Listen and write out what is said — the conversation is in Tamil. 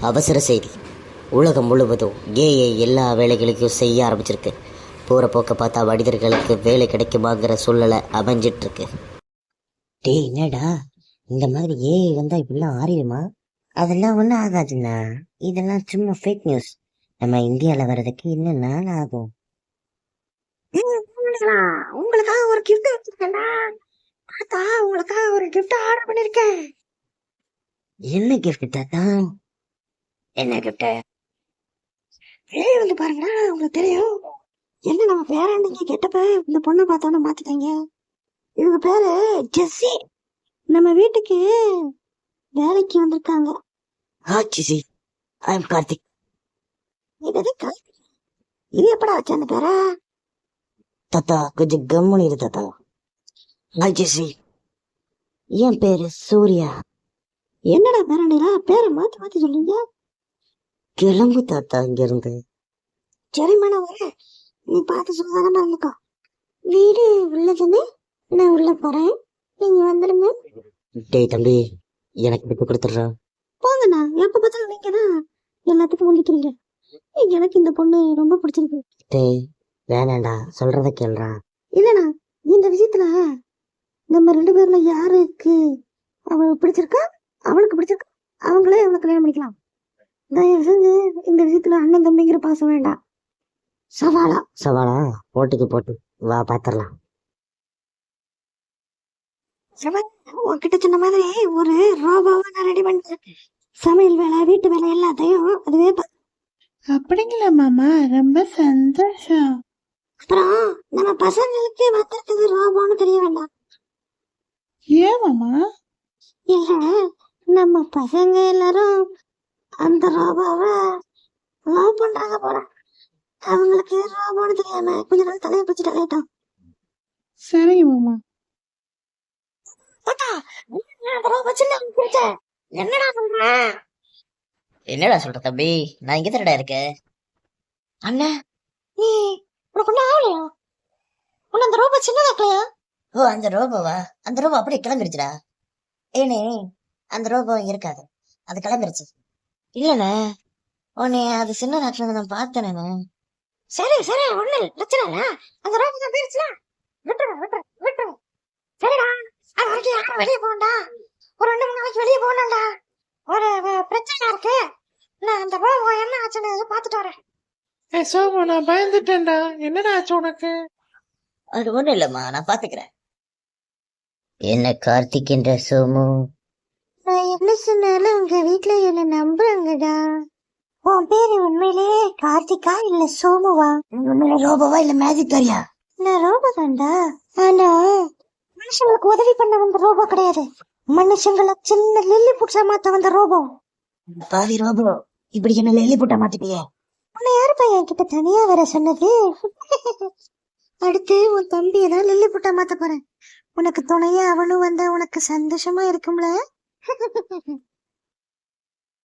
அவசர செய்தி. உலகம் முழுவதும் ஏஐ எல்லா வேலைகளுக்கும் செய்ய ஆரம்பிச்சிருக்கு. போகிற போக்க பார்த்தா மனிதர்களுக்கு வேலை கிடைக்குமாங்கிற சூழ்நிலை அமைஞ்சிட்ருக்கு. டேய் என்னடா இந்த மாதிரி ஏஐ வந்தால் இப்படிலாம் ஆறிடுமா? அதெல்லாம் ஒன்றும் ஆகாதுண்ணா, இதெல்லாம் சும்மா ஃபேக் நியூஸ். நம்ம இந்தியாவில் வர்றதுக்கு இன்னும் நாள் ஆகும். உங்களுக்காக ஒரு கிஃப்ட் வச்சிருக்கேன்டா. தாத்தா உங்களுக்காக ஒரு கிஃப்ட் ஆர்டர் பண்ணிருக்கேன். என்ன கிஃப்ட் தாத்தா? என்ன கிஃப்ட்? வந்து பாருங்கடா, உங்களுக்கு தெரியும். என்ன நம்ம பேரண்டிங்க கெட்டப்ப இந்த பொண்ணை பார்த்தோன்னு மாத்திட்டாங்க. இவங்க பேரு ஜெஸ்ஸி. நம்ம வீட்டுக்கு வேலைக்கு வந்திருக்காங்க. ஜெஸ்ஸி, ஐ அம் கார்த்திக். இது எப்படா வச்ச அந்த பேரை? தாத்தா கொஞ்சம் கம்முனு இரு தாத்தா. ஹாய் ஜெஸ்ஸி, என் பேரு சூர்யா. என்னடா பேரண்டிலா பேரை மாத்தி மாத்தி சொல்லுங்க. கிளம்பு தாத்தா இங்க இருந்து. சரிம்மா நான் வரேன், நீ பார்த்து சுதாரணமா இருந்துக்கோ. வீடு உள்ளதுன்னு நான் உள்ள போறேன், நீங்க வந்துடுங்க. டேய் தம்பி, எனக்கு விட்டு கொடுத்துட்றா. போங்கண்ணா, எப்ப பார்த்தாலும் நீங்க தான் எல்லாத்துக்கும் ஒழிக்கிறீங்க. எனக்கு இந்த பொண்ணு ரொம்ப பிடிச்சிருக்கு. டேய் வேணாண்டா, சொல்றத கேள்றா. இல்லண்ணா, இந்த விஷயத்துல நம்ம 2 பேர்ல யாருக்கு அவளுக்கு பிடிச்சிருக்கா, அவளுக்கு பிடிச்சிருக்கா, அவங்களே அவளை கல்யாணம் பண்ணிக்கலாம். தயவு செஞ்சு இந்த விஷயத்துல அண்ணன் தம்பிங்கிற பாசம் வேண்டாம். சவாலா சவாலா போட்டுக்கு போட்டு வா பாத்திரலாம். உன்கிட்ட சொன்ன மாதிரி ஒரு ரோபோவை நான் ரெடி பண்ணிட்டேன். சமையல் வேலை, வீட்டு வேலை எல்லாத்தையும் அதுவே. அப்படிங்களா மாமா, ரொம்ப சந்தோஷம். அப்புறம் நம்ம பசங்களுக்கு வந்திருக்குது ரோபோன்னு தெரிய வேண்டாம். ஏன் மாமா? இல்ல, நம்ம பசங்க எல்லாரும் அந்த ரோபோவை லவ் பண்றாங்க போல. அவங்களுக்கு ரோபோன்னு தெரியாம கொஞ்ச நாள் தலையை பிடிச்சிட்டு கேட்டோம். சரி மாமா. என்னடா சொல்ற தம்பி, நான் இங்க தரடா இருக்கேன். அண்ணா நீ உனக்கு ஒன்னும் ஆகலையா? உன்ன அந்த ரோபோ சின்னதாக்கலையா? ஓ அந்த ரோபோவா? அந்த ரோபோ அப்படியே கிளம்பிருச்சுடா. ஏனே அந்த ரோபோ இருக்காது, அது கிளம்பிருச்சு. இல்லண்ணே, உன்னை அது சின்னதாக்கல நான் பார்த்தேனே. சரி சரி, ஒண்ணு பிரச்சனை இல்ல, அந்த ரோபோ தான் போயிருச்சுல, விட்டுரு விட்டுரு விட்டுரு. சரிடா, அது வரைக்கும் யாரும் வெளியே போகண்டா, ஒரு 2-3 நாளைக்கு வெளியே போகணும்டா. ஒரு பிரச்சனை இருக்கு, நான் அந்த ரோபோ என்ன ஆச்சுன்னு பார்த்துட்டு வரேன். சோமு, நான் பயந்துட்டேன்டா. என்னடா ஆச்சு உனக்கு? அது ஒண்ணும் இல்லம்மா, நான் பாத்துக்கிறேன். என்ன கார்த்திக் என்ற சோமு? நான் என்ன சொன்னாலும் உங்க வீட்டுல என்ன நம்புறாங்கடா. உன் பேரு உண்மையிலே கார்த்திகா இல்ல சோமுவா? உண்மையில ரோபோவா இல்ல மேஜிக் காரியா? நான் ரோபோ தான்டா, ஆனா மனுஷங்களுக்கு உதவி பண்ண வந்த ரோபோ கிடையாது. மனுஷங்களை சின்ன லில்லி புட்டா மாத்த வந்த ரோபோ. பாவி ரோபோ, இப்படி என்ன லில்லி புட்டா மாத்திட்டியே? உன்னை யாரு பையன் கிட்ட தனியா வர சொன்னது? அடுத்து உன் தம்பியை தான் லில்லி புட்டா மாத்த போறேன். உனக்கு துணையா அவனும் வந்தா உனக்கு சந்தோஷமா இருக்கும்ல?